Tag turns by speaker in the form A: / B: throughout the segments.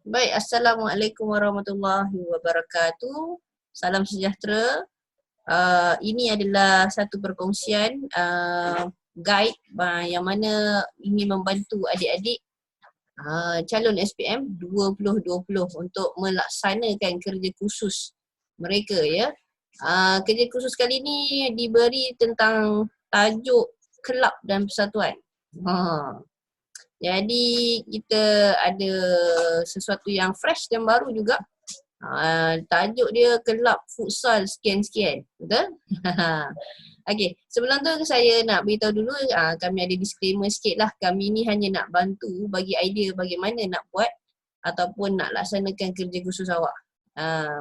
A: Baik, Assalamualaikum warahmatullahi wabarakatuh. Salam sejahtera. Ini adalah satu perkongsian guide yang mana ingin membantu adik-adik calon SPM 2020 untuk melaksanakan kerja khusus mereka ya. Kerja khusus kali ini diberi tentang tajuk kelab dan persatuan. Jadi kita ada sesuatu yang fresh dan baru juga. Tajuk dia kelab futsal sekian-sekian. Betul? Okey, sebelum tu saya nak beritahu dulu kami ada disclaimer sikit lah. Kami ni hanya nak bantu bagi idea bagaimana nak buat ataupun nak laksanakan kerja khusus awak.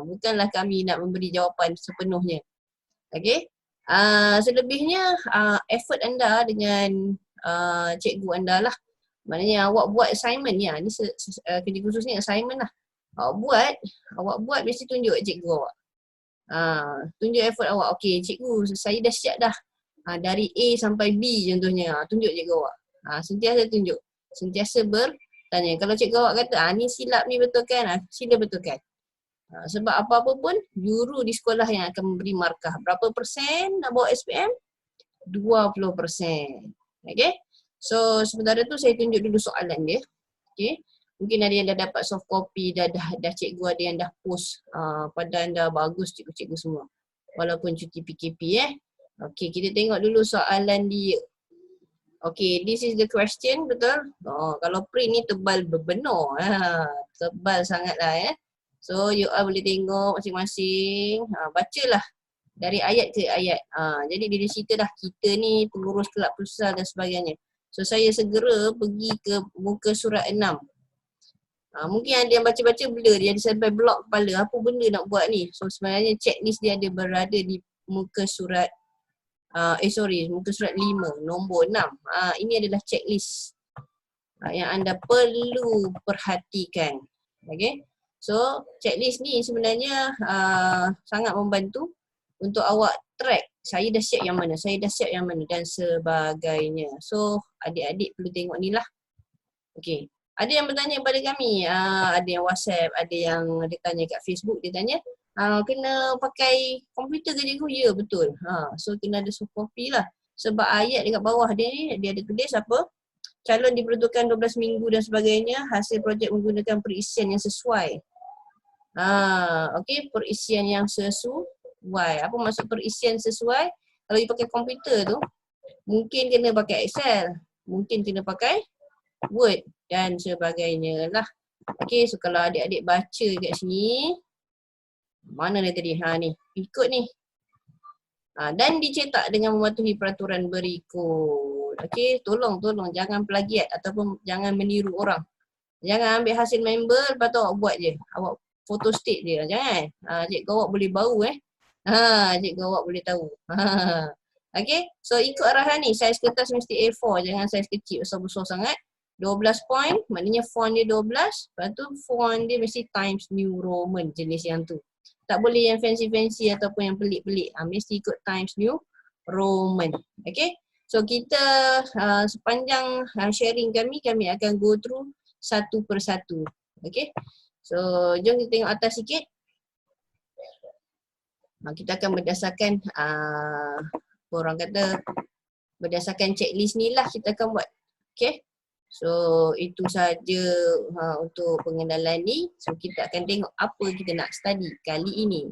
A: Bukanlah kami nak memberi jawapan sepenuhnya. Okey? Selebihnya effort anda dengan cikgu anda lah. Maknanya awak buat assignment ni, ni kerja khusus ni assignment lah. Awak buat mesti tunjuk cikgu awak. Tunjuk effort awak. Okey cikgu, saya dah siap dah. Dari A sampai B contohnya. Tunjuk cikgu awak. Sentiasa tunjuk. Sentiasa bertanya. Kalau cikgu awak kata, ni silap ni betul kan? Sila betulkan. Sebab apa-apa pun, guru di sekolah yang akan memberi markah. Berapa persen nak bawa SPM? 20%. Okay? So sementara tu saya tunjuk dulu soalan dia. Okay. Mungkin ada yang dah dapat soft copy, dah cikgu ada yang dah post pada anda. Bagus cikgu-cikgu semua. Walaupun cuti PKP Okay, kita tengok dulu soalan dia. Okay, this is the question, betul? Kalau print ni tebal berbenar. Tebal sangat lah So you all boleh tengok masing-masing. Bacalah dari ayat ke ayat. Jadi dia cerita dah kita ni pengurus kelab futsal dan sebagainya. So saya segera pergi ke muka surat 6. Mungkin ada yang baca-baca blur, dia ada sampai blok kepala. Apa benda nak buat ni? So sebenarnya checklist dia ada berada di muka surat muka surat 5, nombor 6. Ini adalah checklist yang anda perlu perhatikan. Okay. So checklist ni sebenarnya sangat membantu untuk awak track. Saya dah siap yang mana, saya dah siap yang mana dan sebagainya. So adik-adik perlu tengok ni lah. Okay. Ada yang bertanya kepada kami, ada yang WhatsApp, ada yang dia tanya kat Facebook, dia tanya kena pakai komputer ke cikgu? Ya betul. So kena ada soft copy lah. Sebab ayat dekat bawah dia ni, dia ada tulis apa? Calon diperuntukkan 12 minggu dan sebagainya, hasil projek menggunakan perisian yang sesuai. Okay, perisian yang sesuai. Apa maksud perisian sesuai? Kalau you pakai komputer tu, mungkin kena pakai Excel, mungkin kena pakai Word dan sebagainya lah. Okay, so kalau adik-adik baca kat sini, mana dia tadi? Ni, ikut ni. Dan dicetak dengan mematuhi peraturan berikut. Okay, tolong jangan plagiat ataupun jangan meniru orang. Jangan ambil hasil member, lepas tu awak buat je. Awak photo state je, jangan. Cikgu awak boleh bau cikgu awak boleh tahu. Okay, so ikut arahan ni, saiz kertas mesti A4, jangan saiz kecil, besar-besar sangat. 12 point, maknanya font dia 12, lepas tu font dia mesti Times New Roman jenis yang tu. Tak boleh yang fancy-fancy ataupun yang pelik-pelik. Mesti ikut Times New Roman. Okay, so kita sepanjang sharing kami akan go through satu persatu. Okay, so jom kita tengok atas sikit. Kita akan berdasarkan orang kata berdasarkan checklist ni lah kita akan buat. Okay, so itu saja untuk pengenalan ni. So kita akan tengok apa kita nak study kali ini.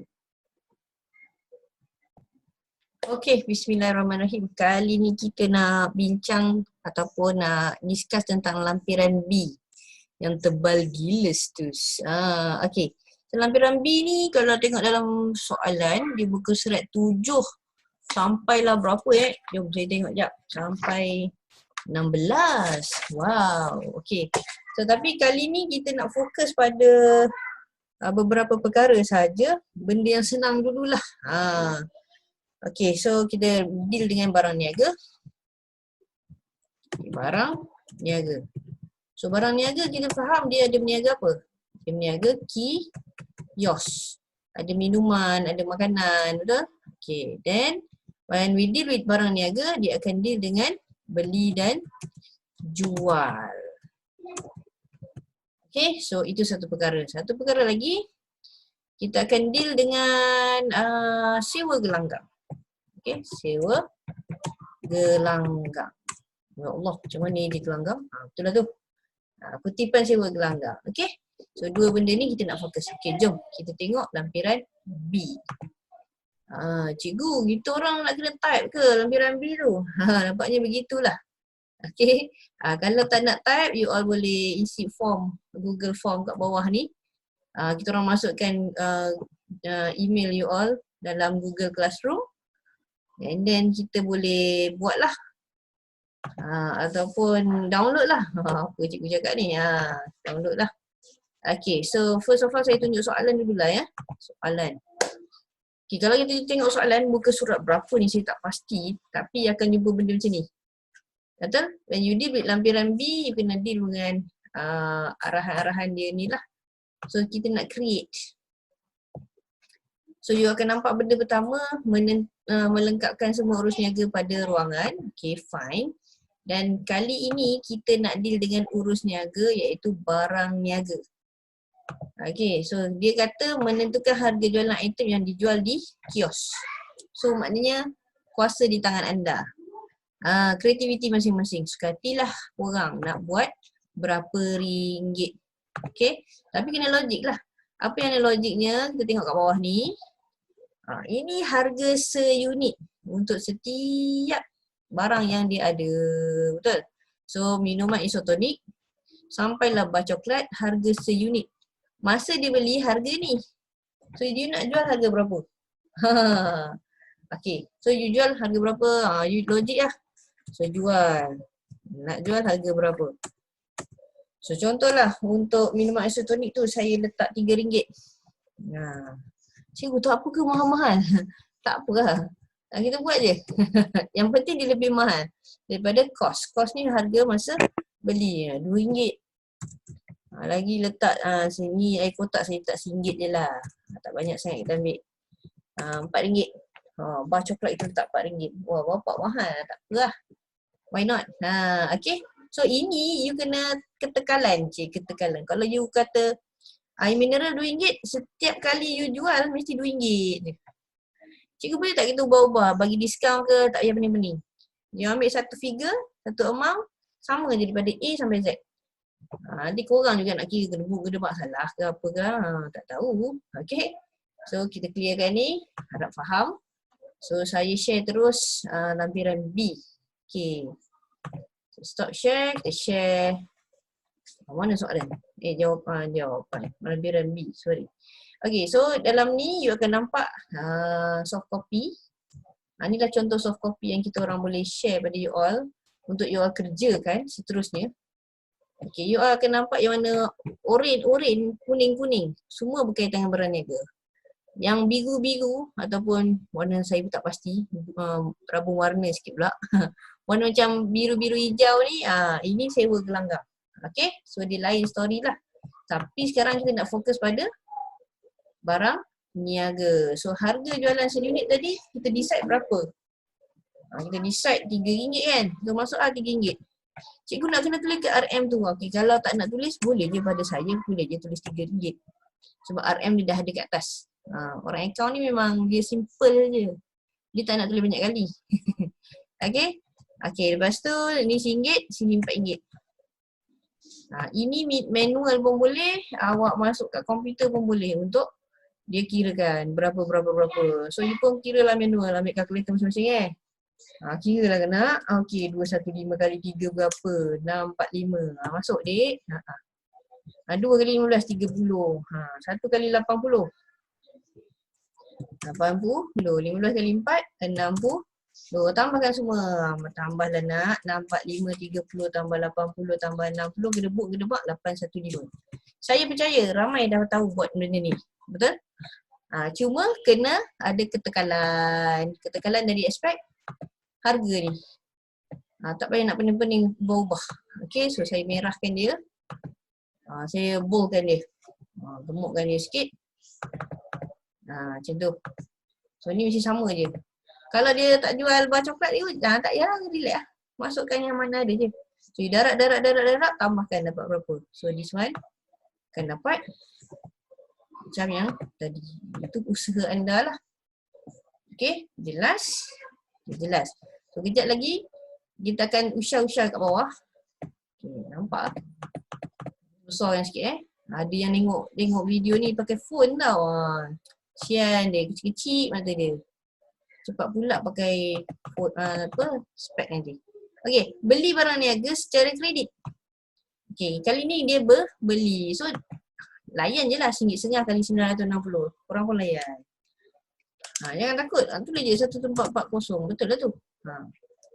A: Okay, bismillahirrahmanirrahim. Kali ni kita nak bincang ataupun nak discuss tentang lampiran B yang tebal gila stus. Okay, so lampiran B ni kalau tengok dalam soalan di buku surat 7 sampailah berapa jom saya tengok jap. Sampai 16. Wow, okay. So tapi kali ni kita nak fokus pada beberapa perkara saja. Benda yang senang dululah. Okay, so kita deal dengan barang niaga. Barang niaga. So barang niaga kita faham dia ada berniaga apa? Dia berniaga kios. Ada minuman, ada makanan, betul? Okay, then when we deal with barang niaga, dia akan deal dengan beli dan jual. Okay, so itu satu perkara. Satu perkara lagi, kita akan deal dengan sewa gelanggang. Okay, sewa gelanggang. Ya Allah, macam mana dia gelanggang? Betul lah tu. Kutipan sewa gelanggang. Okay, so dua benda ni kita nak fokus. Okay, jom kita tengok lampiran B. Cikgu, kita orang nak kena type ke lampiran B tu? Nampaknya begitulah. Okay, kalau tak nak type, you all boleh isi form, Google Form kat bawah ni. Kita orang masukkan email you all dalam Google Classroom. And then kita boleh buat lah. Ataupun download lah. Apa cikgu cakap ni? Download lah. Okay, so first of all saya tunjuk soalan dulu lah ya. Soalan. Okay, kalau kita tengok soalan muka surat berapa ni saya tak pasti. Tapi akan jumpa benda macam ni. Betul? When you deal with lampiran B, you kena deal dengan arahan-arahan dia ni lah. So kita nak create. So you akan nampak benda pertama melengkapkan semua urus niaga pada ruangan. Okay, fine. Dan kali ini kita nak deal dengan urus niaga iaitu barang niaga. Okay, so dia kata menentukan harga jualan item yang dijual di kios. So maknanya kuasa di tangan anda. Kreativiti masing-masing. Sukatilah korang nak buat berapa ringgit. Okay, tapi kena logik lah. Apa yang ada logiknya, kita tengok kat bawah ni. Ini harga seunit untuk setiap barang yang dia ada. Betul? So minuman isotonik sampailah bar coklat harga seunit. Masa dia beli harga ni. So dia nak jual harga berapa? Okay, so you jual harga berapa? You logik lah. So jual. Nak jual harga berapa? So contohlah untuk minuman isotonik tu saya letak RM3. Cikgu tu apa ke mahal-mahal? Tak apa lah. Kita buat je. Yang penting dia lebih mahal daripada kos. Kos ni harga masa beli RM2. Lagi letak sini air kotak saya letak RM1 je lah. Tak banyak sangat kita ambil. RM4. Bar coklat kita letak RM4. Wah, bapak mahal. Tak apa lah. Why not? Okay. So ini you kena ketekalan. Ketekalan. Kalau you kata air mineral RM2, setiap kali you jual mesti RM2 je. Cikgu boleh tak kita ubah-ubah? Bagi diskaun ke tak payah pening-pening. You ambil satu figure, satu amount, sama je daripada A sampai Z. Nanti korang juga nak kira gedebak salah ke apa ke, tak tahu. Okay. So kita clearkan ni, harap faham. So saya share terus lampiran B. Okay. So, stop share, kita share. Mana soalan? Jawapan. Lampiran B, sorry. Okay, so dalam ni you akan nampak soft copy. Inilah contoh soft copy yang kita orang boleh share pada you all untuk you all kerjakan seterusnya. Okay, you all akan nampak yang mana oren, kuning-kuning. Semua berkaitan dengan barang niaga. Yang biru-biru ataupun warna saya pun tak pasti, rabung warna sikit pula. Warna macam biru-biru hijau ni, ini sewa gelanggang. Okay, so dia lain story lah. Tapi sekarang kita nak fokus pada barang niaga. So harga jualan seunit tadi kita decide berapa? Kita decide RM3 kan? So masuklah RM3. Cikgu nak kena tulis ke RM tu. Okay, kalau tak nak tulis boleh je pada saya, boleh je tulis RM3. Sebab RM dia dah ada kat atas. Orang account ni memang dia simple je. Dia tak nak tulis banyak kali. Okay. Okay, lepas tu ni RM1, sini RM4. Ini manual pun boleh, awak masuk kat komputer pun boleh untuk dia kirakan berapa. So you pun kira lah manual, ambil kalkulator masing-masing kira lah kena. Okay, 215 kali 3 berapa? 645. Masuk dek. 2 kali 15, 30. 1 kali 80. 80. 15 kali 4, 60. Tambahkan semua. Tambahlah nak. 45, 30 tambah 80 tambah 60. Gedebuk 815. Saya percaya ramai dah tahu buat benda ni. Betul? Cuma kena ada ketekalan. Ketekalan dari aspek harga ni. Tak payah nak pening-pening ubah-ubah. Okay, so saya merahkan dia. Saya boldkan dia. Gemukkan dia sikit. Macam tu. So ni mesti sama je. Kalau dia tak jual bar coklat ni, tak payah relax lah. Masukkan yang mana ada je. So darat, tambahkan dapat berapa. So this one akan dapat macam yang tadi. Itu usaha anda lah. Okey, jelas? Jelas. So, kejap lagi kita akan usah-usah kat bawah. Okey, nampak? Besar yang sikit Ada yang tengok video ni pakai phone tau. Sian dia, kecil-kecil mata dia. Cepat pula pakai spek nanti. Okey, beli barang niaga secara kredit. Okey, kali ni dia beli. So, layan je lah RM1.50 kali 960. Korang pun layan. Jangan takut. Tulis je 1440. Betul lah tu.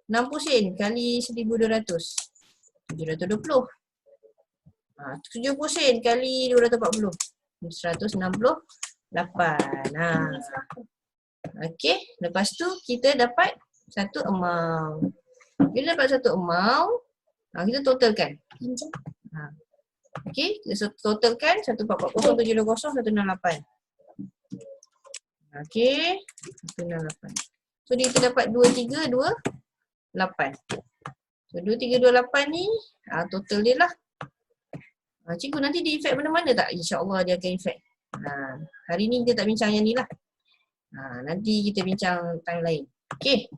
A: 60 sen kali 1,200. 720. 70 sen kali 240. 168. Okey. Lepas tu kita dapat satu amount. Bila dapat satu amount, kita totalkan. Okey, kita totalkan 1,440, 720, 168. Okey, 168. So kita dapat 2328. So 2328 ni total dia lah. Cikgu nanti dia efek mana-mana tak? InsyaAllah dia akan efek. Hari ni kita tak bincang yang ni lah. Nanti kita bincang time lain. Okey.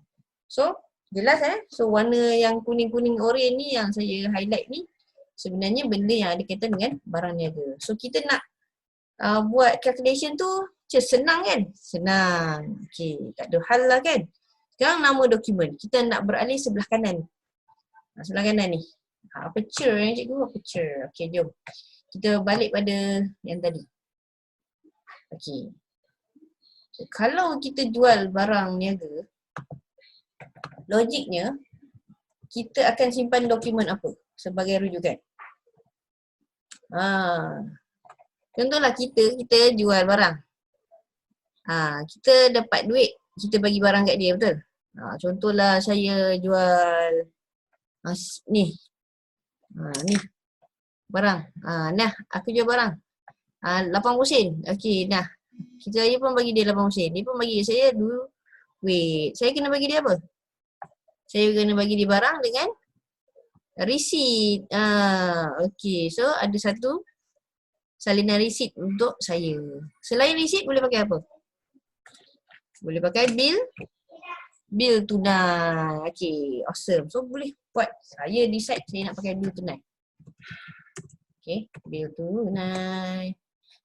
A: So jelas So warna yang kuning-kuning oren ni yang saya highlight ni sebenarnya benda yang ada kaitan dengan barang niaga. So kita nak buat calculation tu senang kan? Senang. Okey, tak ada hal lah kan? Sekarang nama dokumen. Kita nak beralih sebelah kanan. Sebelah kanan ni. Aperture cikgu, aperture. Okey, jom. Kita balik pada yang tadi. Okey. So, kalau kita jual barang niaga, logiknya kita akan simpan dokumen apa sebagai rujukan? Contohlah kita jual barang. Kita dapat duit, kita bagi barang kat dia, betul? Contohlah saya jual ni. Ni. Barang. Nah, aku jual barang. 80 sen. Okey, nah. Saya pun bagi dia 80 sen. Dia pun bagi saya duit. Saya kena bagi dia apa? Saya kena bagi dia barang dengan receipt. Okey, so ada satu salinan receipt untuk saya. Selain receipt boleh pakai apa? Boleh pakai bil tunai. Okey, awesome. So boleh buat, saya decide saya nak pakai bil tunai. Okey, bil tunai.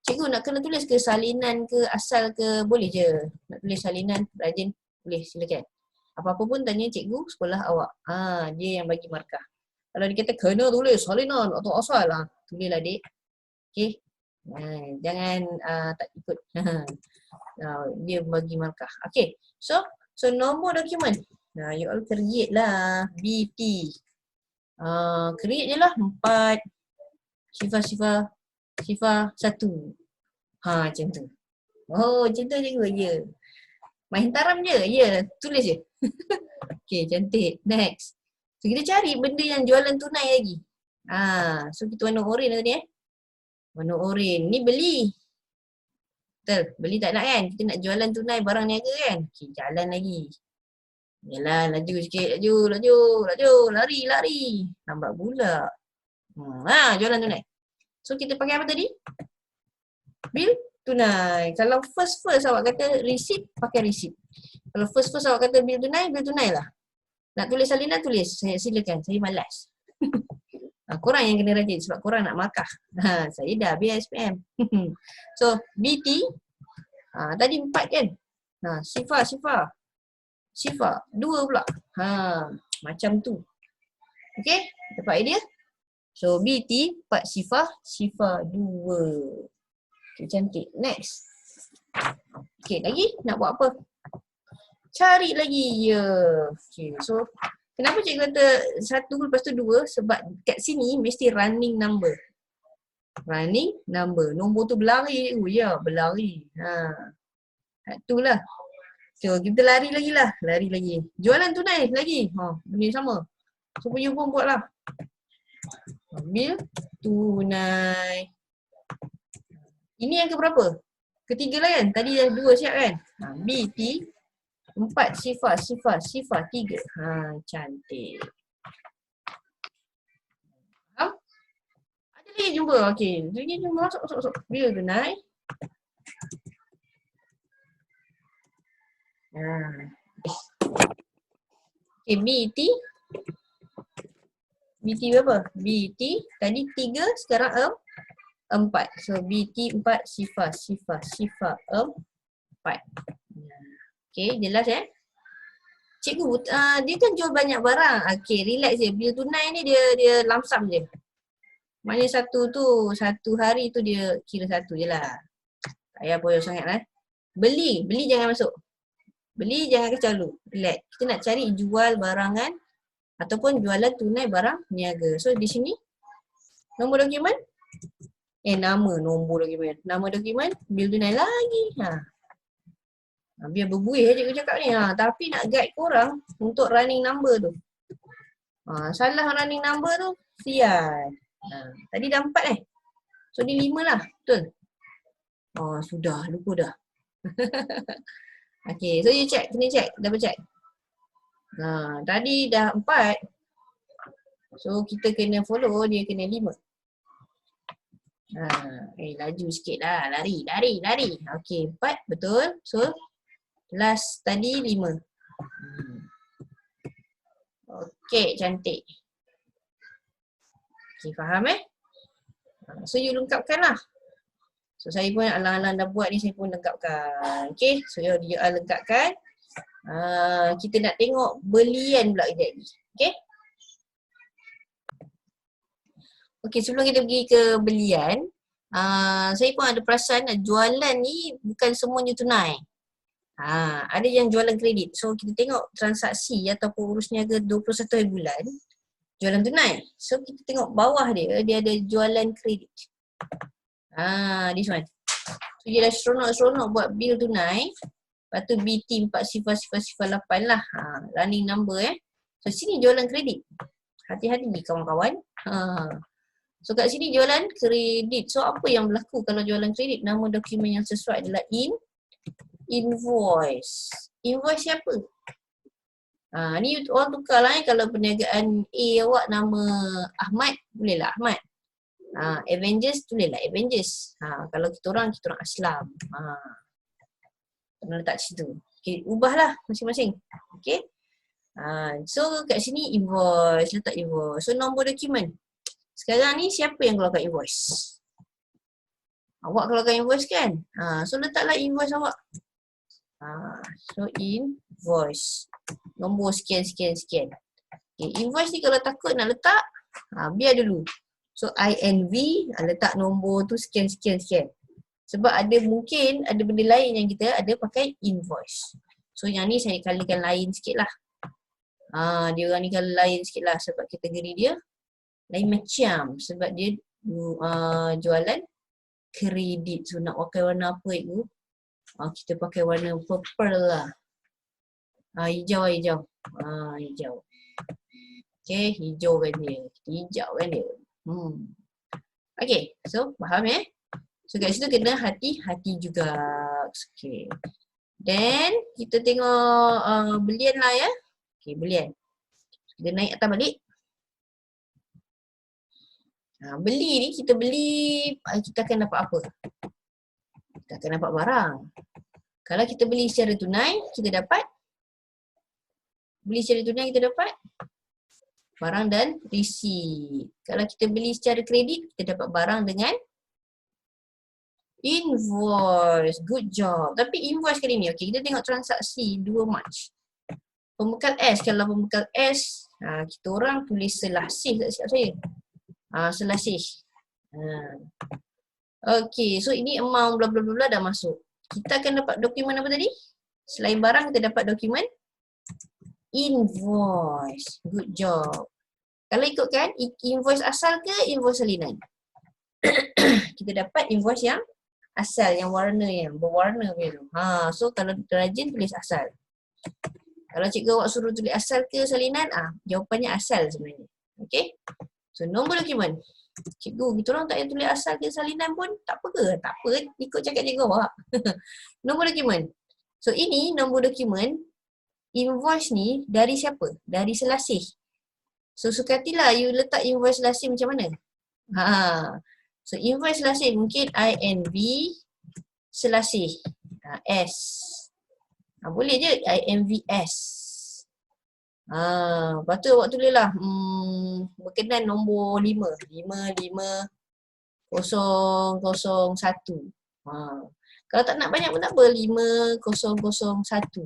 A: Cikgu nak kena tulis ke salinan ke asal ke? Boleh je. Nak tulis salinan, rajin, boleh, silakan. Apa-apa pun tanya cikgu sekolah awak. Dia yang bagi markah. Kalau dia kata kena tulis salinan atau asal lah, tulislah dek. Okey. Jangan tak ikut. Dia bagi markah. Okey. So nombor dokumen. You all create lah. BT. Create je lah 4 sifar 1. Macam tu. Macam tu cikgu. Ya. Main taram je. Ya. Tulis je. Okey, cantik. Next. So kita cari benda yang jualan tunai lagi. So kita warna oren tadi warna oren. Ni beli. Betul. Beli tak nak kan? Kita nak jualan tunai barang niaga kan? Okey, jalan lagi. Yalah, laju sikit. Laju. Lari. Lambat pula. Jualan tunai. So kita pakai apa tadi? Bil tunai. Kalau first awak kata receipt, pakai receipt. Kalau first awak kata bil tunai lah. Nak tulis salinan, tulis. Saya silakan. Saya malas. Korang yang kena rajin sebab korang nak markah. Saya dah habis SPM. So, BT. Tadi 4 kan? Sifar. 2 pula. Macam tu. Okay? Dapat idea? So, BT 4 sifar 2. Okay, cantik. Next. Okay, lagi nak buat apa? Cari lagi. Okay, so kenapa cikgu kata 1 lepas tu 2? Sebab kat sini mesti running number. Nombor tu berlari. Berlari. Itulah. So kita lari lagi. Jualan tunai lagi. Benda sama. So you pun buat lah. Bil tunai. Ini yang keberapa? Ketiga lah kan? Tadi dah 2 siap kan? BT 4 sifar 3. Cantik. Ada Boleh jumpa. Okey. Jadi jumpa masuk. Bil tunai. Okay, BT berapa? BT tadi 3, sekarang 4. So BT 4, Syifa 4. Okay, jelas Cikgu, dia kan jual banyak barang. Okay, relax je. Bil tunai ni dia lamsam je. Maknanya satu hari tu dia kira satu je lah. Tak payah boyong sangat lah. Beli jangan masuk. Beli jangan kecalu. Relax. Kita nak cari jual barangan ataupun jualan tunai barang niaga. So di sini nombor dokumen. Nombor dokumen. Nama dokumen, bil tunai lagi. Biar berbuih je cikgu cakap ni. Tapi nak guide korang untuk running number tu. Salah running number tu, sial. Tadi dah 4 So ni 5 lah. Betul? Sudah. Lupa dah. Okay, so you check. Kena check. Double check. Tadi dah 4. So kita kena follow, dia kena 5. Laju sikit lah. Lari. Okay, 4. Betul. So last tadi 5. Okay, cantik. Okay, faham So you lengkapkan lah. So saya pun alang-alang dah buat ni, saya pun lengkapkan. Okay, so you lengkapkan. Kita nak tengok belian pula kejap lagi. Okay. Okay, sebelum kita pergi ke belian, saya pun ada perasan jualan ni bukan semuanya tunai. Ada yang jualan kredit. So kita tengok transaksi ataupun urus niaga 21 hari bulan, jualan tunai. So kita tengok bawah dia ada jualan kredit. This one. So dia dah seronok-seronok buat bil tunai. Lepas tu BT 4 sifar 8 lah. Running number So sini jualan kredit. Hati-hati kawan-kawan. So kat sini jualan kredit. So apa yang berlaku kalau jualan kredit? Nama dokumen yang sesuai adalah invoice. Invoice siapa? Ni orang tukar lah kalau perniagaan A awak nama Ahmad, bolehlah Ahmad. Avengers, tulislah Avengers. Kalau kita orang Aslam. Kena letak situ. Okay, ubahlah masing-masing. Okay. So kat sini invoice, letak invoice. So nombor dokumen. Sekarang ni siapa yang keluarkan invoice? Awak keluarkan invoice kan? So letaklah invoice awak. So invoice. Nombor sekian. Okay, invoice ni kalau takut nak letak, biar dulu. So INV, letak nombor tu sekian. Sebab mungkin ada benda lain yang kita ada pakai invoice. So yang ni saya kalikan lain sikit lah. Dia orang ni kalau lain sikit lah sebab kategori dia lain macam. Sebab dia jualan kredit. So nak pakai warna apa itu? Kita pakai warna purple lah. Hijau. Hijau. Okay, hijau kan dia. Okay, so faham So kat situ kena hati-hati juga. Okay. Then kita tengok belian lah Okay, belian. Kita naik atas balik. Beli ni kita akan dapat apa? Kita akan dapat barang. Kalau kita beli secara tunai, kita dapat barang dan resit. Kalau kita beli secara kredit, kita dapat barang dengan invoice. Good job. Tapi invoice kali ni, okay, kita tengok transaksi 2 Mac. Pembekal S, kalau pembekal S, kita orang tulis selasih tak silap saya. Selasih. Okay, so ini amount bla bla bla dah masuk. Kita akan dapat dokumen apa tadi? Selain barang, kita dapat dokumen invoice. Good job. Kalau ikutkan, invoice asal ke invoice salinan? Kita dapat invoice yang asal, yang berwarna biru. So kalau rajin tulis asal. Kalau cikgu awak suruh tulis asal ke salinan, jawapannya asal sebenarnya. Okay? So nombor dokumen. Cikgu, kita orang tak payah tulis asal ke salinan pun tak apa ke? Tak apa, ikut cakap cikgu awak. Nombor dokumen. So ini nombor dokumen, invoice ni dari siapa? Dari selasih. So sukatilah you letak invoice selasih macam mana? So invoice selasih mungkin INV selasih S. Boleh je INVS. Lepas tu awak tulislah berkenan nombor 5. 55001. Kalau tak nak banyak pun tak apa, 5001.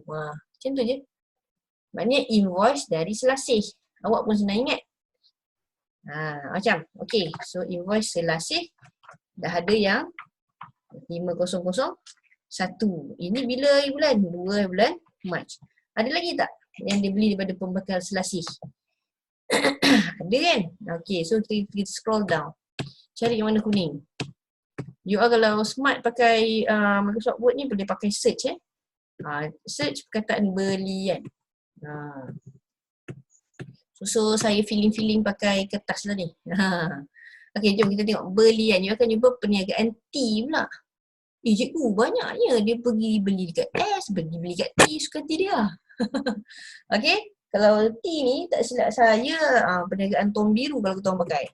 A: Macam tu je. Maknanya invoice dari selasih. Awak pun senang ingat. Macam. Okay. So invoice selasih dah ada yang 5001. Ini bila bulan? 2 bulan Mac. Ada lagi tak yang dia beli daripada pembekal selasih? Ada kan? Okay. So kita scroll down. Cari yang mana kuning. You are kalau smart pakai Microsoft Word ni boleh pakai search search perkataan belian. So saya feeling pakai kertas lah ni. Okay, jom kita tengok belian. You akan jumpa perniagaan T pula. Cikgu banyaknya dia pergi beli dekat S, pergi beli dekat T, suka hati dia. Okay, kalau T ni tak silap saya perniagaan Tom Biru kalau kita orang pakai.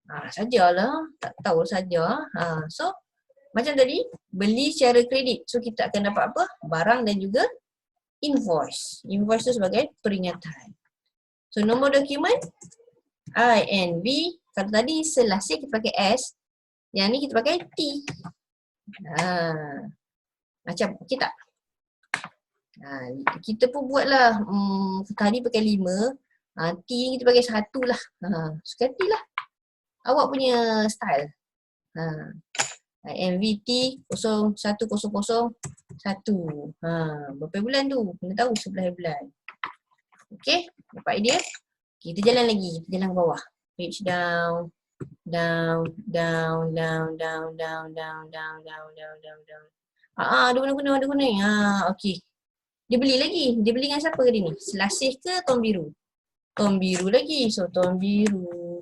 A: Sajalah, tak tahu saja. So macam tadi, beli secara kredit. So kita akan dapat apa? Barang dan juga invoice. Invoice tu sebagai peringatan. So nombor dokumen INV. Kalau tadi selasih kita pakai S, yang ni kita pakai T. Macam okey tak? Kita pun buatlah tadi pakai 5, T ni kita pakai 1 lah. Suka hati lah. Awak punya style. MVT 01001. Berapa bulan tu? Kena tahu 11 bulan. Okay, dapat idea? Kita jalan lagi, kita jalan ke bawah. Page down. Ada guna. Okay. Dia beli lagi. Dia beli dengan siapa tadi ni? Selasih ke Tom Biru? Tom Biru lagi. So Tom Biru.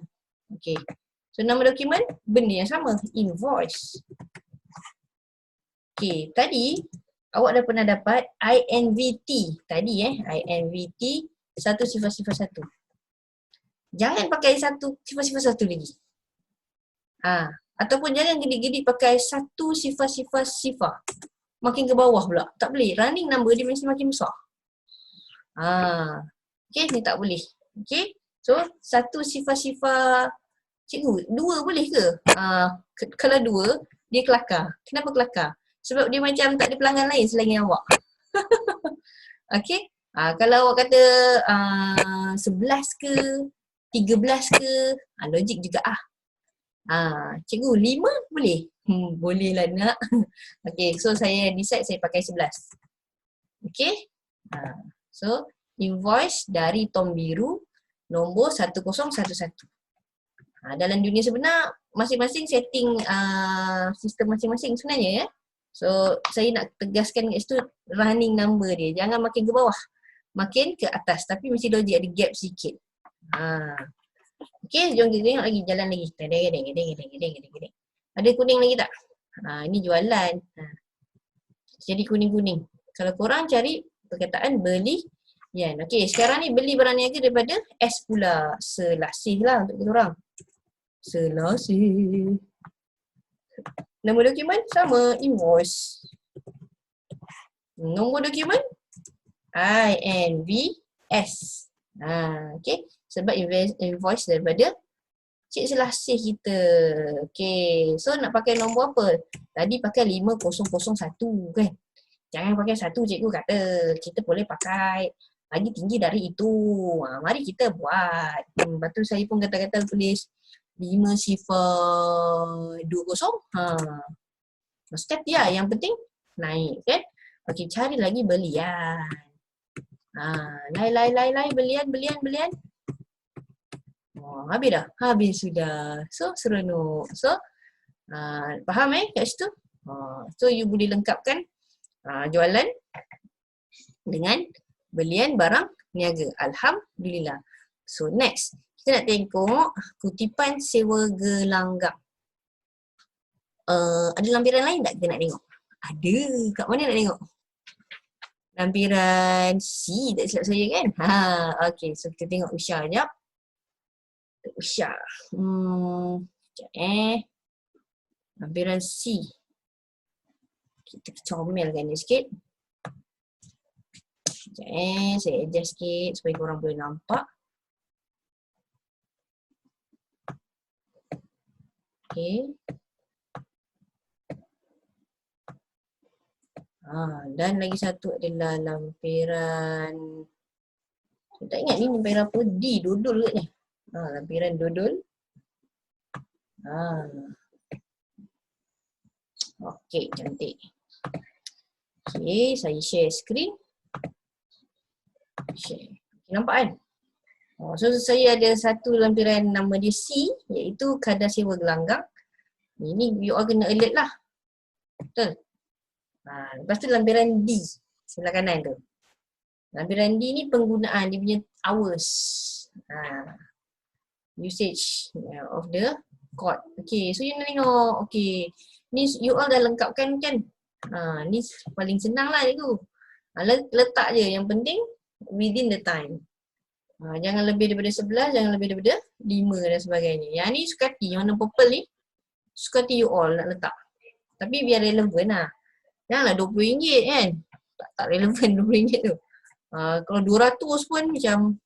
A: Okay. So nama dokumen benda yang sama, invoice. Okay, tadi awak dah pernah dapat INVT. Tadi INVT 1001. Jangan pakai 1001 lagi. Ataupun jangan gedi-gedi pakai 1 sifar. Makin ke bawah pula. Tak boleh. Running number dia mesti makin besar. Okay, ni tak boleh. Okay. So 1 sifar. Cikgu, 2 boleh ke? Kalau 2, dia kelakar. Kenapa kelakar? Sebab dia macam tak ada pelanggan lain selain awak. Okay. Kalau awak kata 11 ke, 13 ke, logik juga cikgu, 5 boleh? Boleh lah nak. Okay, so saya decide saya pakai 11. Okay. So, invoice dari Tom Biru nombor 1011. Dalam dunia sebenar, masing-masing setting sistem masing-masing sebenarnya So, saya nak tegaskan kat situ running number dia. Jangan makin ke bawah. Makin ke atas. Tapi mesti logik ada gap sikit. Okay, jom kita tengok lagi. Jalan lagi. Gedeng. Ada kuning lagi tak? Ini jualan. Jadi kuning-kuning. Kalau korang cari perkataan beli. Okay, sekarang ni beli barang niaga daripada S pula. Selasih lah untuk kita orang. Selasih. Nombor dokumen sama, invoice. Nombor dokumen INVS. Okay, sebab invoice daripada Cik Selasih kita. Okay, so nak pakai nombor apa? Tadi pakai 5001 kan? Jangan pakai 1 cikgu kata. Kita boleh pakai lagi tinggi dari itu. Mari kita buat. Lepas tu saya pun kata-kata tulis 5020. Maksud hati lah. Yang penting naik kan. Okay, cari lagi belian. Lai. Belian. Habis dah? Habis sudah. So, seronok. So, faham kat situ? So, you boleh lengkapkan jualan dengan belian barang niaga. Alhamdulillah. So, next. Kita nak tengok kutipan sewa gelanggang. Ada lampiran lain tak kita nak tengok? Ada. Kat mana nak tengok? Lampiran C tak silap saya kan? Okay, so kita tengok Usha sekejap. Usha. Sekejap lampiran C. Kita comelkan dia sikit. Sekejap saya adjust sikit supaya korang boleh nampak. Okay. Dan lagi satu adalah lampiran, saya tak ingat ni lampiran apa, D, dodol ke ni? Lampiran dodol. Okey, cantik. Okey, saya share screen. Share. Nampak kan? So saya ada satu lampiran nama dia C, iaitu kadar sewa gelanggang. Ini you all kena alert lah. Betul? Lepas tu lampiran D, sebelah kanan tu. Lampiran D ni penggunaan dia punya hours. Usage of the cord. Okay, so you nak tengok. Okay, ni you all dah lengkapkan kan? Ni paling senang lah tu. Letak je, yang penting within the time. Jangan lebih daripada 11, jangan lebih daripada 5 dan sebagainya. Yang ni sukati, yang warna purple ni, sukati you all nak letak. Tapi biar relevan lah. Janganlah RM20 kan? Tak relevan RM20 tu. Kalau 200 pun macam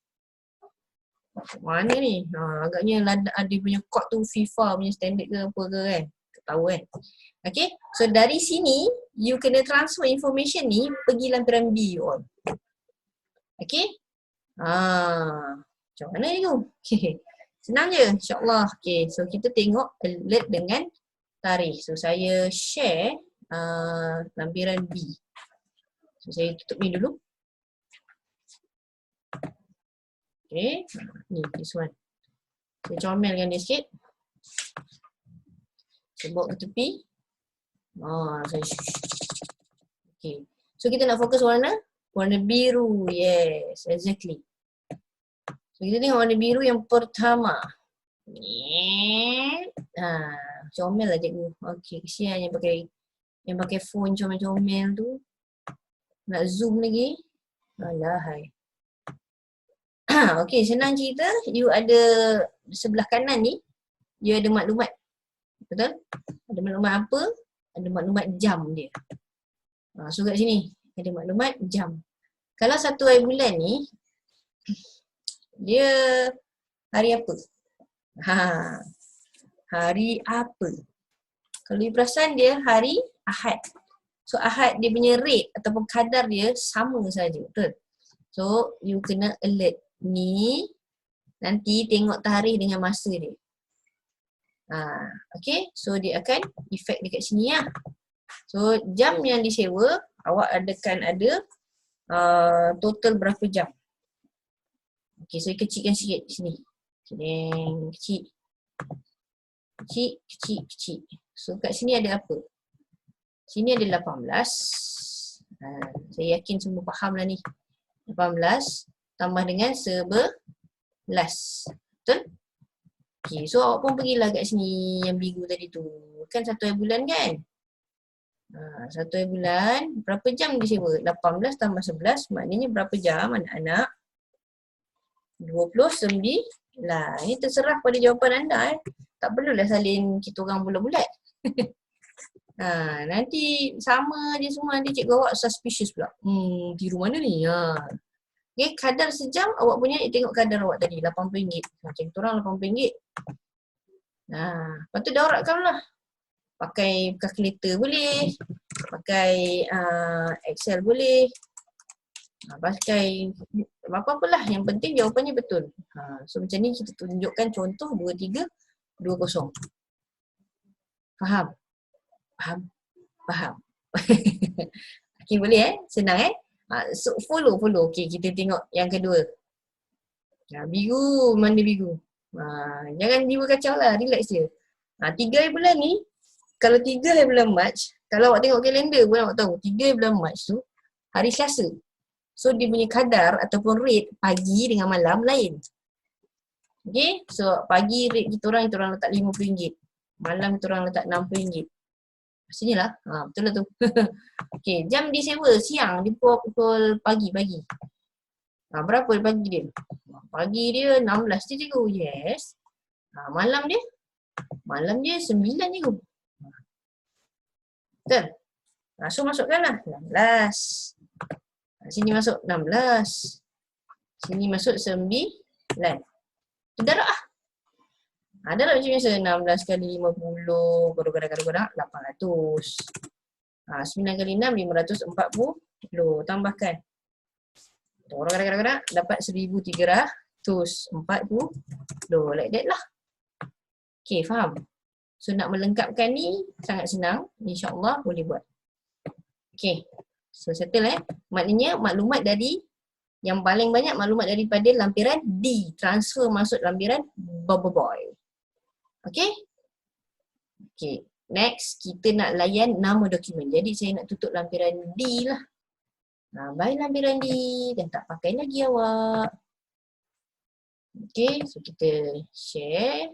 A: mana ni? Agaknya ada punya kod tu FIFA punya standard ke apa ke kan? Tak tahu kan? Okay, so dari sini you kena transfer information ni pergi lampiran B you all. Okay? Macam mana ni tu? Okay. Senang je insyaAllah. Okay, so kita tengok alert dengan tarikh. So saya share lampiran B. So saya tutup ni dulu. Okay, ni this one. Saya comelkan dia sikit. Saya bawa ke tepi. Saya okay. So kita nak fokus warna biru. Yes, exactly. So kita tengok warna biru yang pertama. Comel lah cikgu. Okay, kesian yang pakai phone comel-comel tu. Nak zoom lagi. Alahai. Okay, senang cerita. You ada sebelah kanan ni, you ada maklumat. Betul? Ada maklumat apa? Ada maklumat jam dia. So kat sini, ada maklumat jam. Kalau satu hari bulan ni, dia hari apa? Hari apa? Kalau you perasan dia hari Ahad. So Ahad dia punya rate ataupun kadar dia sama saja, betul? So you kena alert ni, nanti tengok tarikh dengan masa dia. Okay, so dia akan efek dekat sini lah. So jam yang disewa, awak akan ada total berapa jam. Okay, so kecilkan sikit sini. Kecil. Kecil. So kat sini ada apa? Sini ada 18. Saya yakin semua faham lah ni. 18 tambah dengan 11. Betul? Okay, so awak pun pergilah kat sini yang biru tadi tu. Kan satu hari bulan kan? Satu hari bulan, berapa jam disewa? 18 tambah 11, maknanya berapa jam anak-anak? 29. Ini terserah pada jawapan anda. Tak perlulah salin kita orang bulat-bulat. Nanti sama je semua, nanti cikgu awak suspicious pula. Tiru mana ni? Okay, kadar sejam awak punya, tengok kadar awak tadi, RM80. Macam kita orang RM80. Lepas tu dah uratkan lah. Pakai calculator boleh, pakai Excel boleh, pakai apa-apalah, yang penting jawapannya betul. So macam ni kita tunjukkan contoh 2, 3, 2, 0. Faham? Okay, boleh senang so follow. Okay, kita tengok yang kedua. Biru, mana biru? Jangan jiwa kacau lah, relax je. 3 hari bulan ni, kalau 3 hari bulan Mac, kalau awak tengok kalender pun awak tahu 3 hari bulan Mac tu hari Selasa. So dia punya kadar ataupun rate pagi dengan malam lain. Okay, so pagi rate kita orang letak RM50. Malam kita orang letak RM60. Pastinya lah, betul lah tu. Okay, jam disewa siang, dia pukul pagi. Berapa pagi dia? Pagi dia 16 je cikgu, yes. Malam dia 9 cikgu. Betul? So masukkanlah 16. Sini masuk 16. Sini masuk 9. Darab lah. Darab macam biasa. 16 kali 50, kadang-kadang 800. 9 kali 6, 540. Tambahkan. Orang kadang-kadang dapat 1340. Like that lah. Okay, faham? So nak melengkapkan ni sangat senang. InsyaAllah boleh buat. Okay. So settle Maknanya maklumat dari yang paling banyak maklumat daripada lampiran D. Transfer masuk lampiran boy. Okay? Okay. Next, kita nak layan nama dokumen. Jadi saya nak tutup lampiran D lah. Bye lampiran D. Dan tak pakai lagi awak. Okay. So kita share.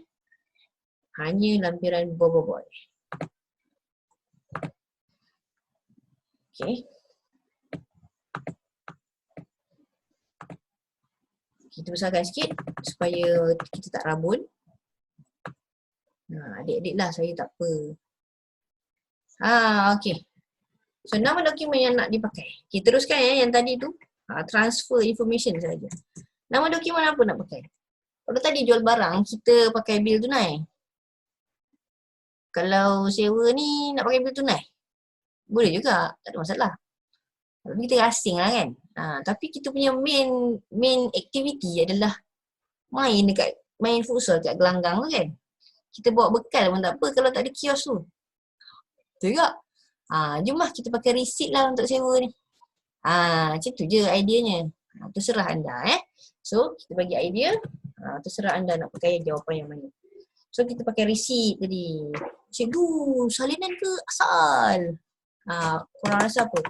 A: Hanya lampiran boy. Okay. Kita besarkan sikit supaya kita tak rabun. Adik-adik lah, saya tak apa. Okay. So nama dokumen yang nak dipakai. Kita teruskan yang tadi tu. Transfer information saja. Nama dokumen apa nak pakai? Kalau tadi jual barang, kita pakai bil tunai. Kalau sewa ni nak pakai bil tunai, boleh juga, tak ada masalah. Tapi kita asing lah kan. Tapi kita punya main activity adalah main futsal kat gelanggang tu kan. Kita bawa bekal pun tak apa kalau tak ada kios tu. Betul juga. Jomlah kita pakai receipt lah untuk sewa ni. Macam tu je ideanya. Terserah anda So kita bagi idea. Terserah anda nak pakai jawapan yang mana. So kita pakai receipt tadi. Cikgu, salinan ke asal? Korang rasa apa?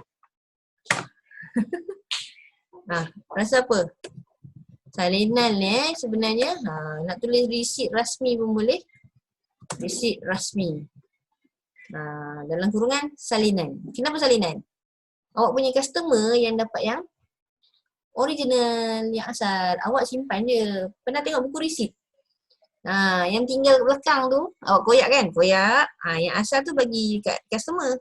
A: Rasa apa? Salinan ni sebenarnya nak tulis receipt rasmi pun boleh. Receipt rasmi. Dalam kurungan salinan. Kenapa salinan? Awak punya customer yang dapat yang original, yang asal, awak simpan je. Pernah tengok buku receipt? Yang tinggal kat belakang tu, awak koyak kan? Koyak. Yang asal tu bagi kat customer.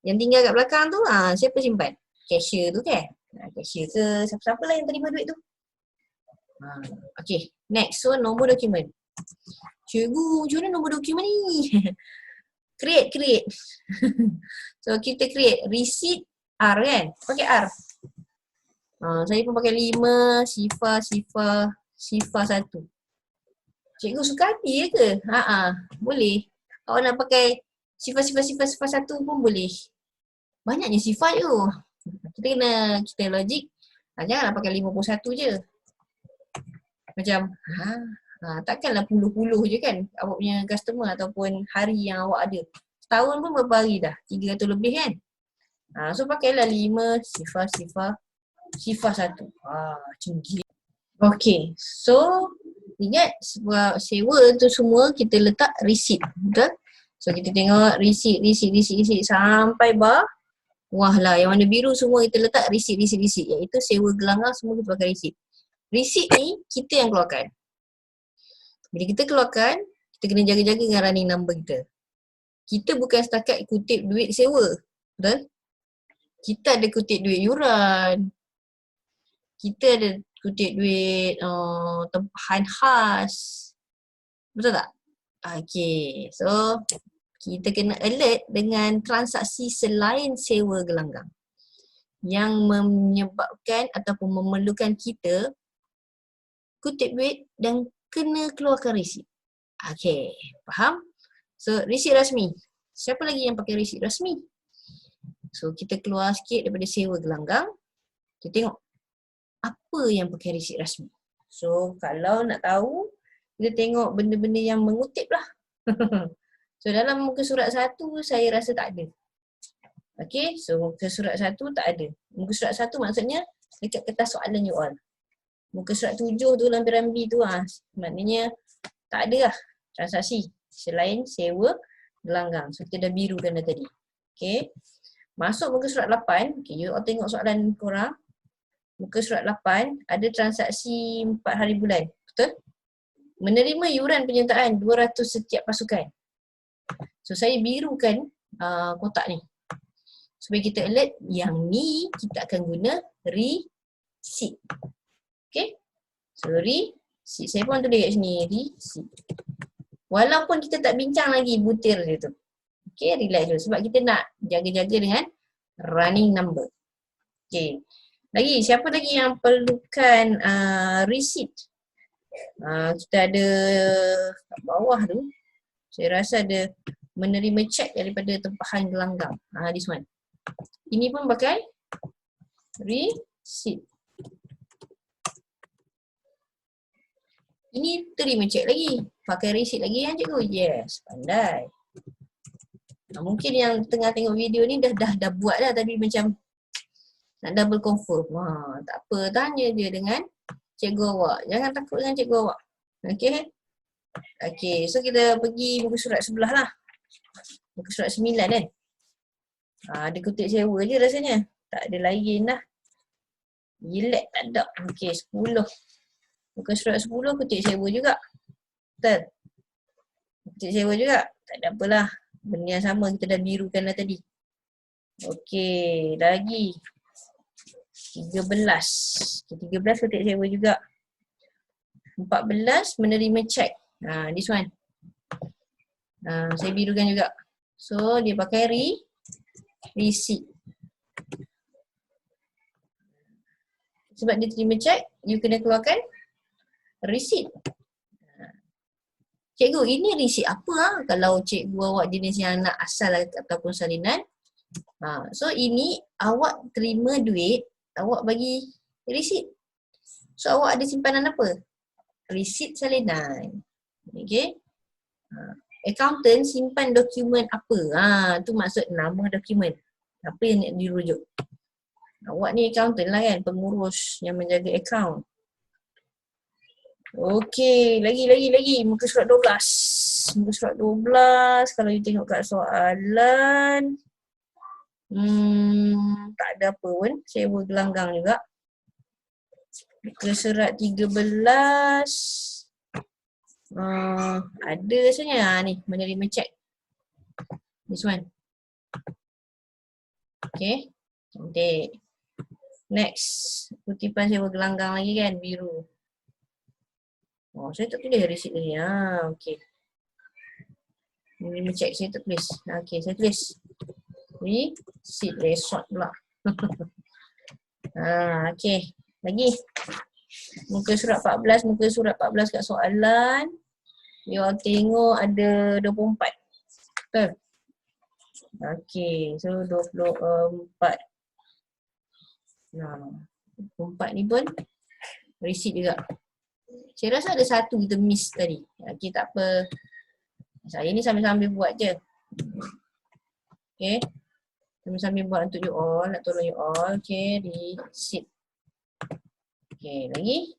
A: Yang tinggal kat belakang tu, siapa simpan? Cashier tu kan? Cashier ke siapa-siapa lah yang terima duit tu. Okay, next. So, nombor dokumen. Cikgu, macam mana nombor dokumen ni? Create. So, kita create receipt R kan? Pakai R. Saya pun pakai 5, sifar 1. Cikgu suka hati ke? Boleh. Awak nak pakai sifar 1 pun boleh. Banyaknya sifat tu. Kita logik. Janganlah pakai 51 je. Macam, takkanlah puluh-puluh je kan awak punya customer ataupun hari yang awak ada. Setahun pun berapa hari dah? 300 lebih kan? So pakailah 5, sifar 1. Tinggi. Okay, so ingat sewa tu semua kita letak receipt, betul? So kita tengok receipt sampai bawah lah. Yang warna biru semua kita letak receipt. Iaitu sewa gelanggang semua kita pakai receipt. Receipt ni kita yang keluarkan. Bila kita keluarkan, kita kena jaga-jaga dengan running number kita. Kita bukan setakat kutip duit sewa, betul? Kita ada kutip duit yuran. Kita ada kutip duit tempahan khas. Betul tak? Okay, so kita kena alert dengan transaksi selain sewa gelanggang yang menyebabkan ataupun memerlukan kita kutip duit dan kena keluarkan resit. Okay, faham? So, resit rasmi. Siapa lagi yang pakai resit rasmi? So, kita keluar sikit daripada sewa gelanggang. Kita tengok apa yang pakai resit rasmi. So, kalau nak tahu, kita tengok benda-benda yang mengutip lah. So, dalam muka surat 1, saya rasa tak ada. Okay, so muka surat 1 tak ada. Muka surat 1 maksudnya dekat kertas soalan you all. Muka surat 7 tu, lampiran B tu, maknanya tak ada lah transaksi selain sewa gelanggang. So, kita dah birukan dah tadi. Okay. Masuk muka surat 8, okay, you all tengok soalan korang. Muka surat 8, ada transaksi 4 hari bulan. Betul? menerima yuran penyertaan 200 setiap pasukan. So saya birukan kotak ni. Supaya kita alert, yang ni kita akan guna receipt. Okay. So receipt, saya pun tulis kat sini, receipt. Walaupun kita tak bincang lagi butir dia tu. Okay, relax dulu. Sebab kita nak jaga-jaga dengan running number. Okay. Lagi, siapa lagi yang perlukan receipt? Kita ada kat bawah tu, saya rasa ada menerima cek daripada tempahan gelanggang. This one. Ini pun pakai receipt. Ini terima cek lagi. Pakai receipt lagi kan cikgu? Yes, pandai. Mungkin yang tengah tengok video ni dah buat dah, tapi macam nak double confirm. Tak apa, tanya je dengan cikgu awak. Jangan takut dengan cikgu awak. Okay. Okay, so kita pergi muka surat sebelah lah. Muka surat 9 kan. Ada kutip sewa je rasanya. Tak ada lain dah. Relax tak ada. Okay, 10. Muka surat 10 kutip sewa juga. Betul? Kutip sewa juga. Tak ada apalah. Benda yang sama kita dah birukan lah tadi. Okay, lagi 13. Okay, 13 kutip sewa juga. 14 menerima cek. This one. Saya birukan juga. So dia pakai receipt. Sebab dia terima cek, you kena keluarkan receipt. Cikgu, ini receipt apa kalau cikgu awak jenis yang anak asal ataupun salinan? So ini awak terima duit, awak bagi receipt. So awak ada simpanan apa? Receipt salinan. Okay. Accountant simpan dokumen apa? Tu maksud nama dokumen. Apa yang nak dirujuk? Awak ni accountant lah kan, pengurus yang menjaga account. Okey, lagi. Muka surat 12. Muka surat 12, kalau you tengok kat soalan. Tak ada apa pun, saya bergelanggang juga. Muka surat 13. Ada rasanya ni, menerima cek. This one. Okay, cantik. Next, kutipan saya bergelanggang lagi kan, biru. Saya tak tulis receipt tadi. Okay. Menerima cek saya tak tulis. Okay, saya tulis. Receipt resort pula. Okay, lagi. Muka surat 14, muka surat 14 kat soalan. You all tengok ada 24. Betul? Okay, so 24. 24 ni pun receipt juga. Saya rasa ada satu kita miss tadi. Okay, tak apa. Saya ni sambil-sambil buat je. Okay. Sambil-sambil buat untuk you all. Nak tolong you all. Okay, receipt. Okay, lagi.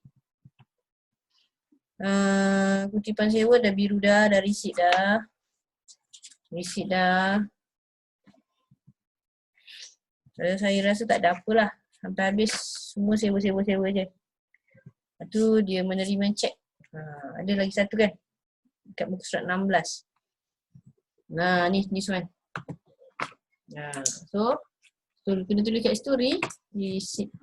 A: Kutipan sewa dah biru dah receipt dah. Receipt dah. Saya rasa tak ada apalah. Sampai habis semua sewa je. Lepas tu dia menerima cek. Ada lagi satu kan? Dekat muka surat 16. Ni one. So kena tulis kat story receipt.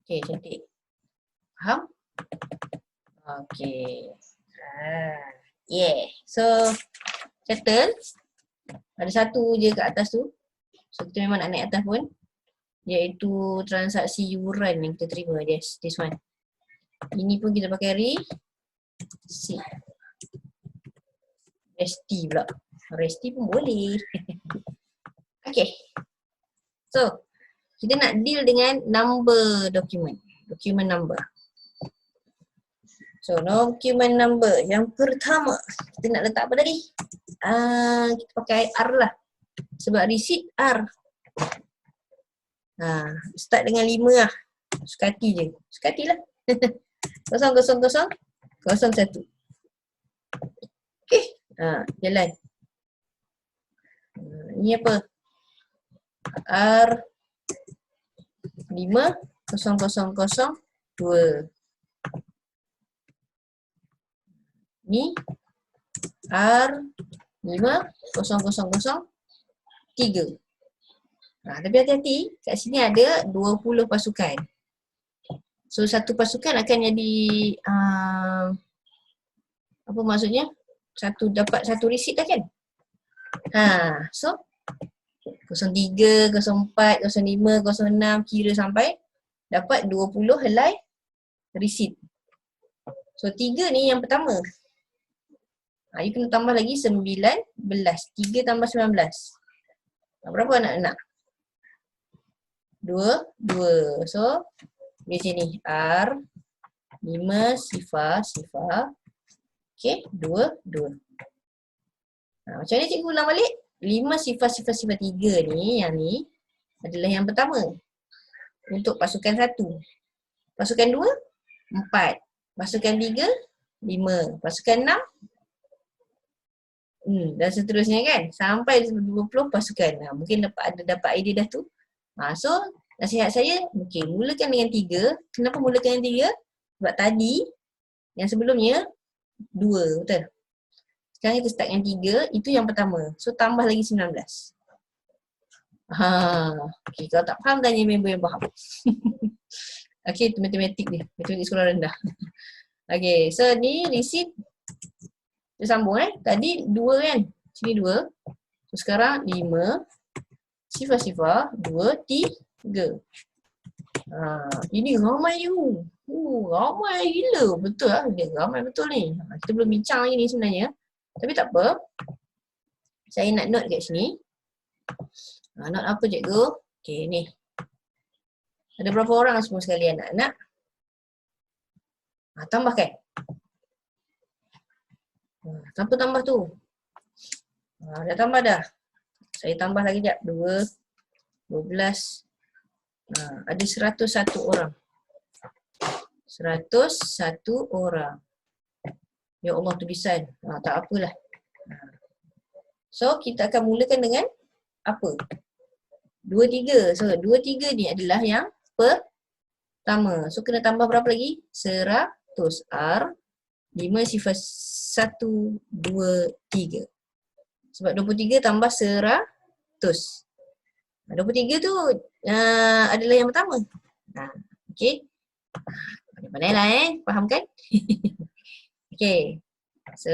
A: Okay, cantik. Faham? Okay. Yeah. So settle. Ada satu je kat atas tu. So kita memang nak naik atas pun. Iaitu transaksi yuran yang kita terima. Yes, this one. Ini pun kita pakai receipt. Resti pula. Resti pun boleh. Okay. So, kita nak deal dengan number dokumen. Dokumen number. So, dokumen number. Yang pertama, kita nak letak apa tadi? Kita pakai R lah. Sebab receipt R. Start dengan 5 lah. Sukati je. Sukati lah. 00001. Okay. Jalan. Ini apa? R 50002. Ni R5003. Tapi hati-hati, kat sini ada 20 pasukan. So satu pasukan akan jadi apa maksudnya? Dapat satu receipt lah kan? So 03, 04, 05, 06 kira sampai dapat 20 helai receipt. So 3 ni yang pertama. You kena tambah lagi 19. 3 tambah 19. Berapa nak? 2. So di sini R 5 sifar. Okay, 2. Macam ni cikgu ulang balik. 5 sifar 3 ni, yang ni adalah yang pertama. Untuk pasukan 1. Pasukan 2, 4. Pasukan 3, 5. Pasukan 6, dan seterusnya kan. Sampai 20 pasukan. Mungkin dapat idea dah tu. So, nasihat saya, mulakan dengan 3. Kenapa mulakan dengan 3? Sebab tadi, yang sebelumnya, 2, betul? Sekarang kita start dengan 3, itu yang pertama. So, tambah lagi 19. Okay, kalau tak faham, tanya member yang faham. Okay, itu matematik dia. Matematik sekolah rendah. Okay, so ni receipt. Kita sambung Tadi 2 kan? Sini 2. So, sekarang 5. Sifar, 2, 3. Ini ramai you. Ramai gila. Betul lah. Dia ramai betul ni. Kita belum bincang lagi ni sebenarnya. Tapi tak apa. Saya nak note kat sini. Note apa cikgu? Okay, ni. Ada berapa orang semua sekali anak-anak? Tambahkan. Tanpa tambah tu. Dah tambah dah. Saya tambah lagi sekejap. 2, 12. Ada 101 orang. 101 orang. Ya Allah, tulisan. Tak apalah. So, kita akan mulakan dengan apa? 2, 3. So, 2, 3 ni adalah yang pertama. So, kena tambah berapa lagi? 100. R 5 sifar 1, 2, 3. Sebab 23 tambah 100. 23 tu adalah yang pertama. Okay. Pandai-pandai lah faham kan? Okay. So,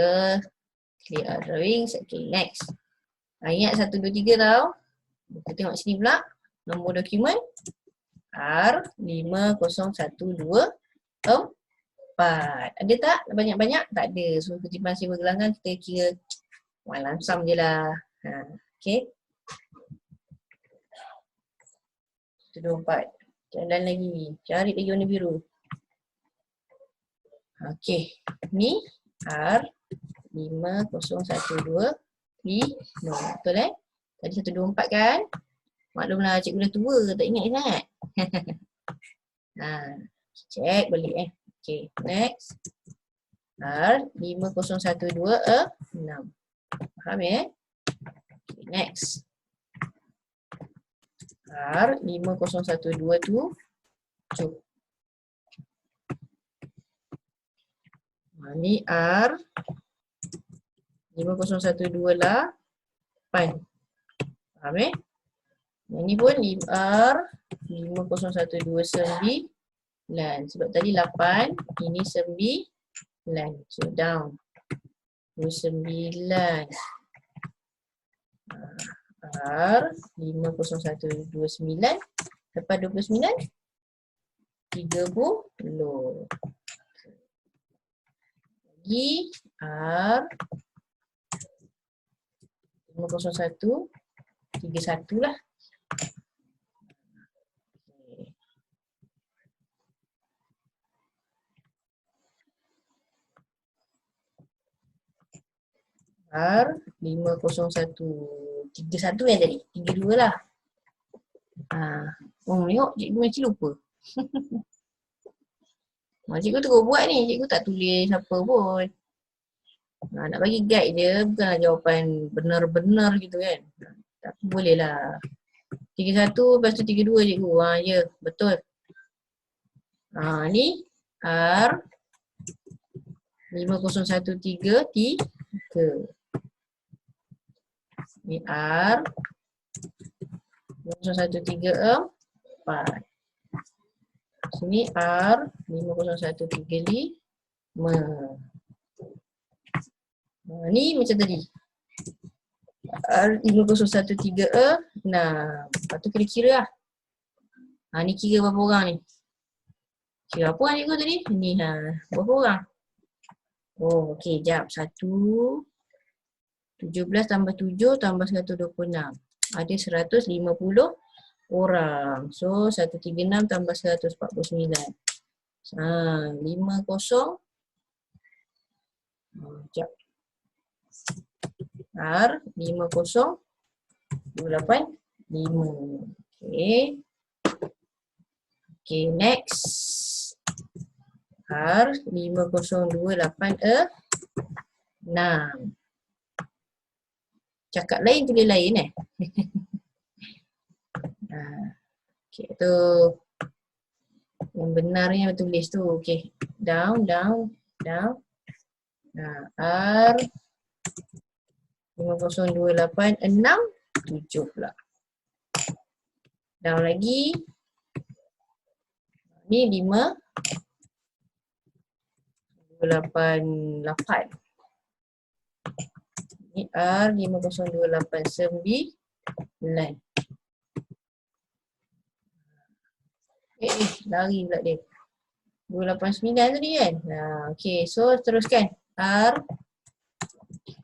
A: clear out drawing. Okay, next. Ingat 1, 2, 3 tau. Kita tengok sini pula. Nombor dokumen. R5012 4. Ada tak banyak-banyak? Tak ada. So, ketimbang sewa gelangan, kita kira langsam je lah. Okay. 124. Jalan lagi. Cari lagi warna biru. Okay. Ni R5012 no. Betul Tadi 124 kan? Maklumlah cikgu dah tua. Tak ingat sangat. Check balik Okay. Next. R5012 6. Faham Okay, next. R5012 tu 7. Ni R5012 lah 8. Faham Yang ni pun R5012 9. Sebab tadi 8, ini 9. So down. 29. R5012 lepas 29 30. Lagi R501 31 lah. R501 31 yang tadi. 32 lah. Tengok cikgu macam lupa. Cikgu terus buat ni. Cikgu tak tulis apa pun. Nak bagi guide je. Bukanlah jawapan benar-benar gitu kan. Tak boleh lah. 31 lepas tu 32 cikgu. Ya betul. Ni R 5013 3. Ni R 5013 4. Sini R 5013 5. Ni macam tadi. R 5013 6. Lepas tu kira-kira lah. Ni kira berapa orang ni? Kira apa kan cikgu tadi? Ni berapa orang? Oh, okey, jap. 1 17 tambah 7 tambah 126. Ada 150 orang. So 136 tambah 149. 50. Jap. R 5028 5. Okey. Okey, next. R 5028 6. Cakap lain tulis lain Okey, tu yang benarnya tulis tu. Okey, down. R 5028 6 7 pula. Down lagi. Ni 5 8. Ni R 5028 9. Lari pula dia. 289 tadi kan? Okey, so teruskan. R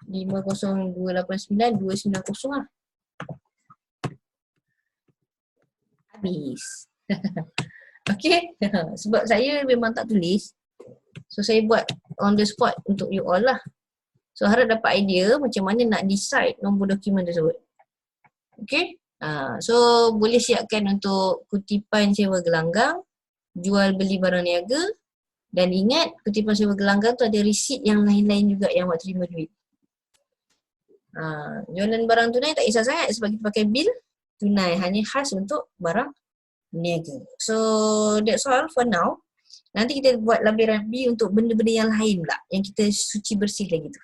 A: 5028 290 lah. Habis. Okey. Sebab saya memang tak tulis. So saya buat on the spot untuk you all lah. So harap dapat idea macam mana nak decide nombor dokumen tersebut. Okey. So boleh siapkan untuk kutipan sewa gelanggang, jual beli barang niaga, dan ingat kutipan sewa gelanggang tu ada resit yang lain-lain juga yang awak terima duit. Jualan barang tunai tak kisah sangat sebab kita pakai bil tunai, hanya khas untuk barang niaga. So that's all for now. Nanti kita buat lebih untuk benda-benda yang lain pula yang kita suci bersih lagi tu.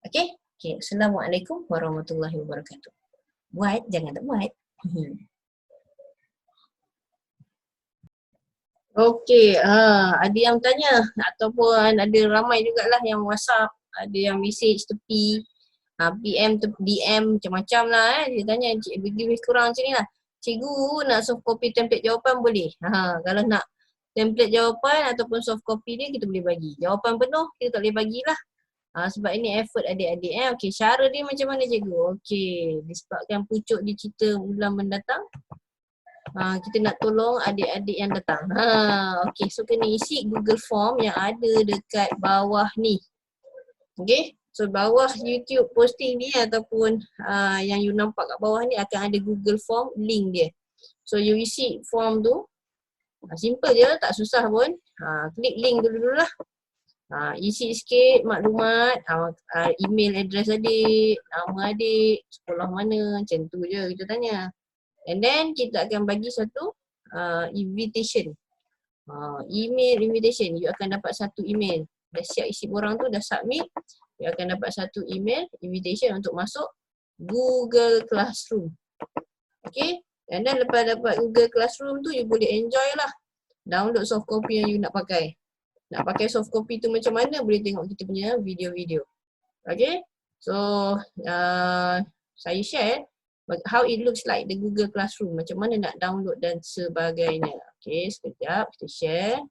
A: Okay? Okay. Assalamualaikum warahmatullahi wabarakatuh. Buat, jangan tak buat. Okay, ada yang tanya ataupun ada ramai jugalah yang WhatsApp, ada yang message tepi, PM tu DM macam-macam lah Dia tanya, lebih kurang macam ni lah. Cikgu nak soft copy template jawapan boleh? Kalau nak template jawapan ataupun soft copy dia kita boleh bagi. Jawapan penuh kita tak boleh bagilah. Sebab ini effort adik-adik Okey, cara dia macam mana cikgu? Okey, disebabkan pucuk dia cerita bulan mendatang. Kita nak tolong adik-adik yang datang. Okey, so kena isi Google Form yang ada dekat bawah ni. Okey, so bawah YouTube posting ni ataupun yang you nampak kat bawah ni akan ada Google Form link dia. So you isi form tu. Simple je, tak susah pun. Klik link dulu lah. Isi sikit maklumat, email address adik, nama adik, sekolah mana, macam tu je kita tanya. And then kita akan bagi satu invitation. Email invitation, you akan dapat satu email. Dah siap isi borang tu, dah submit, you akan dapat satu email invitation untuk masuk Google Classroom. Okay, and then lepas dapat Google Classroom tu, you boleh enjoy lah. Download soft copy yang you nak pakai. Nak pakai soft copy tu macam mana, boleh tengok kita punya video-video. Okay, so saya share how it looks like the Google Classroom. Macam mana nak download dan sebagainya. Okay, sekejap kita share.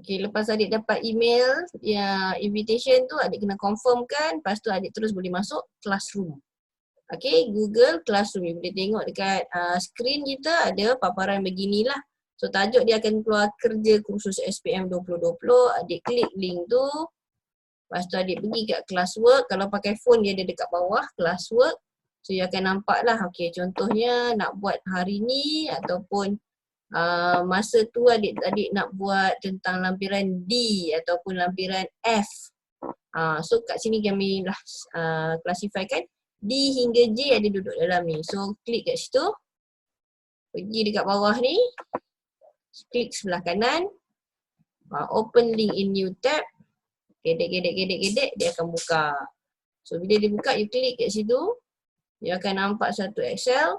A: Okay, lepas adik dapat email invitation tu, adik kena confirmkan. Lepas tu adik terus boleh masuk Classroom. Okay, Google Classroom. You boleh tengok dekat screen kita ada paparan beginilah. So tajuk dia akan keluar kerja kursus SPM 2020. Adik klik link tu. Lepas tu adik pergi kat classwork. Kalau pakai phone dia ada dekat bawah classwork. So you akan nampak lah. Okay, contohnya nak buat hari ni ataupun masa tu adik nak buat tentang lampiran D ataupun lampiran F. So kat sini kami lah klasifikasikan D hingga J ada duduk dalam ni. So klik kat situ. Pergi dekat bawah ni. Klik sebelah kanan, open link in new tab. Gedek, dia akan buka. So bila dia buka, you klik kat situ, dia akan nampak satu Excel.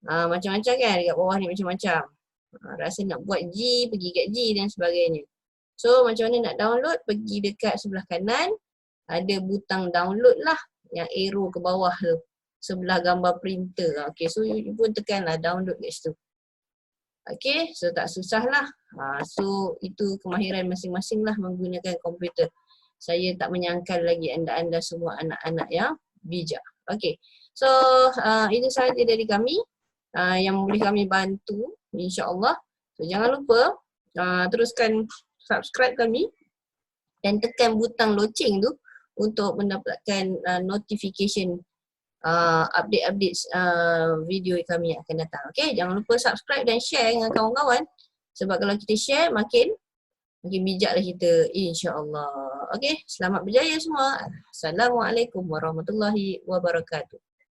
A: Macam-macam kan, dekat bawah ni macam-macam. Rasa nak buat G, pergi kat G dan sebagainya. So macam mana nak download, pergi dekat sebelah kanan, ada butang download lah, yang arrow ke bawah tu, sebelah gambar printer. Okay, so you pun tekanlah download kat situ. Okay, so tak susah lah. So itu kemahiran masing-masing lah menggunakan komputer. Saya tak menyangkal lagi anda-anda semua anak-anak yang bijak. Okay, so itu sahaja dari kami yang boleh kami bantu, insyaAllah. So jangan lupa teruskan subscribe kami dan tekan butang loceng tu untuk mendapatkan notification update-update video kami yang akan datang. Okay, jangan lupa subscribe dan share dengan kawan-kawan. Sebab kalau kita share, makin bijaklah kita, insya-Allah. Okay, selamat berjaya semua. Assalamualaikum warahmatullahi wabarakatuh.